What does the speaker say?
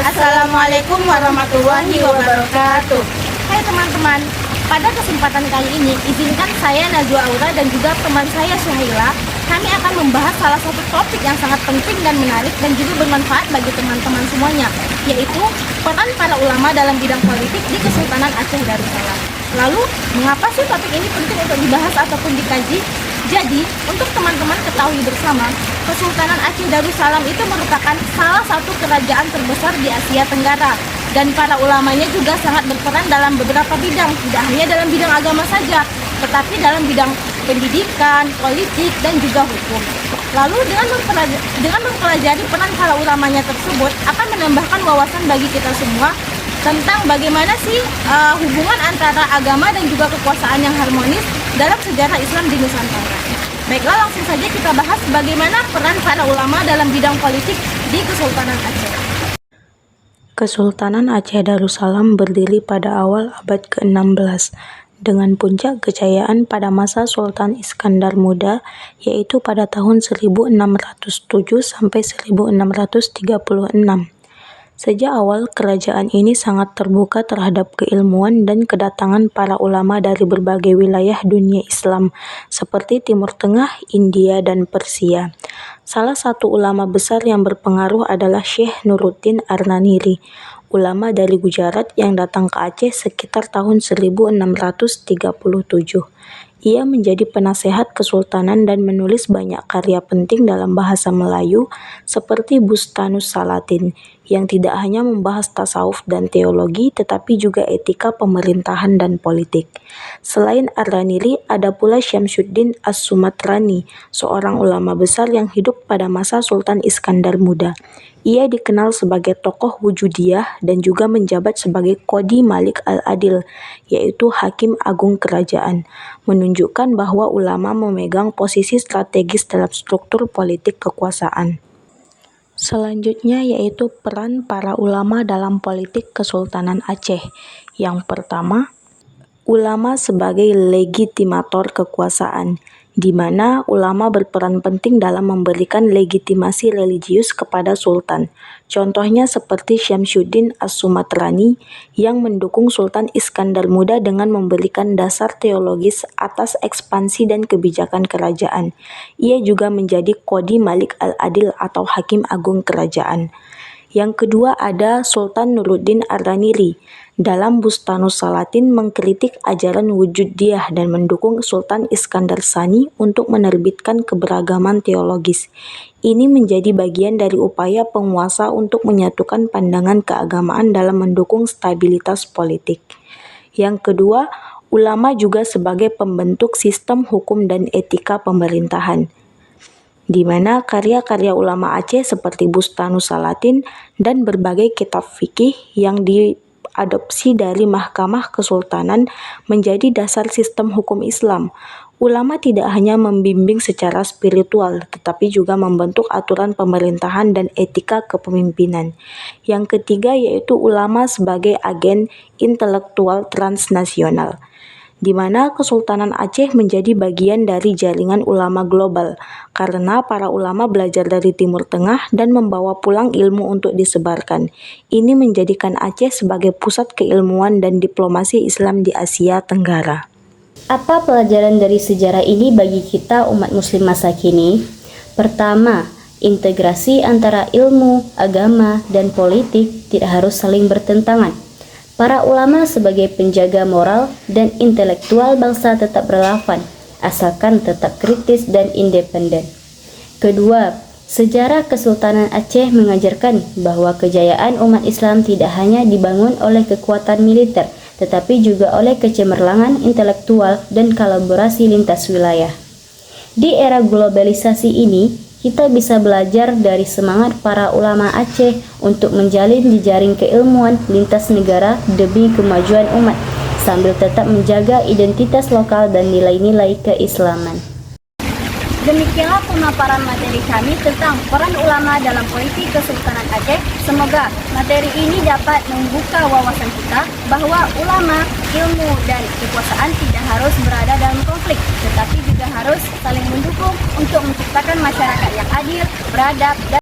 Assalamualaikum warahmatullahi wabarakatuh. Hai teman-teman, pada kesempatan kali ini izinkan saya Najwa Aura dan juga teman saya Suhaila. Kami akan membahas salah satu topik yang sangat penting dan menarik dan juga bermanfaat bagi teman-teman semuanya, yaitu peran para ulama dalam bidang politik di Kesultanan Aceh Darussalam. Lalu, mengapa sih topik ini penting untuk dibahas ataupun dikaji? Jadi, untuk teman-teman ketahui bersama, Kesultanan Aceh Darussalam itu merupakan salah satu kerajaan terbesar di Asia Tenggara. Dan para ulamanya juga sangat berperan dalam beberapa bidang, tidak hanya dalam bidang agama saja, tetapi dalam bidang pendidikan, politik, dan juga hukum. Lalu dengan mempelajari peran para ulamanya tersebut akan menambahkan wawasan bagi kita semua tentang bagaimana sih hubungan antara agama dan juga kekuasaan yang harmonis dalam sejarah Islam di Nusantara. Baiklah, langsung saja kita bahas bagaimana peran para ulama dalam bidang politik di Kesultanan Aceh. Kesultanan Aceh Darussalam berdiri pada awal abad ke-16 dengan puncak kejayaan pada masa Sultan Iskandar Muda, yaitu pada tahun 1607 sampai 1636. Sejak awal, kerajaan ini sangat terbuka terhadap keilmuan dan kedatangan para ulama dari berbagai wilayah dunia Islam, seperti Timur Tengah, India, dan Persia. Salah satu ulama besar yang berpengaruh adalah Syekh Nuruddin Arnaniri, ulama dari Gujarat yang datang ke Aceh sekitar tahun 1637. Ia menjadi penasehat kesultanan dan menulis banyak karya penting dalam bahasa Melayu seperti Bustanus Salatin, yang tidak hanya membahas tasawuf dan teologi tetapi juga etika pemerintahan dan politik. Selain Arnaniri, ada pula Syamsuddin As-Sumatrani, seorang ulama besar yang hidup pada masa Sultan Iskandar Muda. Ia dikenal sebagai tokoh wujudiyah dan juga menjabat sebagai Qadi Malik Al-Adil, yaitu Hakim Agung Kerajaan, menunjukkan bahwa ulama memegang posisi strategis dalam struktur politik kekuasaan. Selanjutnya yaitu peran para ulama dalam politik Kesultanan Aceh. Yang pertama, ulama sebagai legitimator kekuasaan, di mana ulama berperan penting dalam memberikan legitimasi religius kepada sultan. Contohnya seperti Syamsuddin As-Sumatrani yang mendukung Sultan Iskandar Muda dengan memberikan dasar teologis atas ekspansi dan kebijakan kerajaan. Ia juga menjadi Qadi Malik Al-Adil atau Hakim Agung Kerajaan. Yang kedua ada Sultan Nuruddin Arnaniri. Dalam Bustanus Salatin mengkritik ajaran wujudiyah dan mendukung Sultan Iskandar Sani untuk menerbitkan keberagaman teologis. Ini menjadi bagian dari upaya penguasa untuk menyatukan pandangan keagamaan dalam mendukung stabilitas politik. Yang kedua, ulama juga sebagai pembentuk sistem hukum dan etika pemerintahan, di mana karya-karya ulama Aceh seperti Bustanus Salatin dan berbagai kitab fikih yang diadopsi dari Mahkamah Kesultanan menjadi dasar sistem hukum Islam. Ulama tidak hanya membimbing secara spiritual, tetapi juga membentuk aturan pemerintahan dan etika kepemimpinan. Yang ketiga yaitu ulama sebagai agen intelektual transnasional, di mana Kesultanan Aceh menjadi bagian dari jaringan ulama global, karena para ulama belajar dari Timur Tengah dan membawa pulang ilmu untuk disebarkan. Ini menjadikan Aceh sebagai pusat keilmuan dan diplomasi Islam di Asia Tenggara. Apa pelajaran dari sejarah ini bagi kita umat muslim masa kini? Pertama, integrasi antara ilmu, agama, dan politik tidak harus saling bertentangan. Para ulama sebagai penjaga moral dan intelektual bangsa tetap relevan, asalkan tetap kritis dan independen. Kedua, sejarah Kesultanan Aceh mengajarkan bahwa kejayaan umat Islam tidak hanya dibangun oleh kekuatan militer, tetapi juga oleh kecemerlangan intelektual dan kolaborasi lintas wilayah. Di era globalisasi ini, kita bisa belajar dari semangat para ulama Aceh untuk menjalin jejaring keilmuan lintas negara demi kemajuan umat, sambil tetap menjaga identitas lokal dan nilai-nilai keislaman. Demikianlah pemaparan materi kami tentang peran ulama dalam politik Kesultanan Aceh. Semoga materi ini dapat membuka wawasan kita bahwa ulama, ilmu, dan kekuasaan tidak harus berada dalam konflik, tetapi juga harus saling mendukung untuk menciptakan masyarakat yang adil, beradab, dan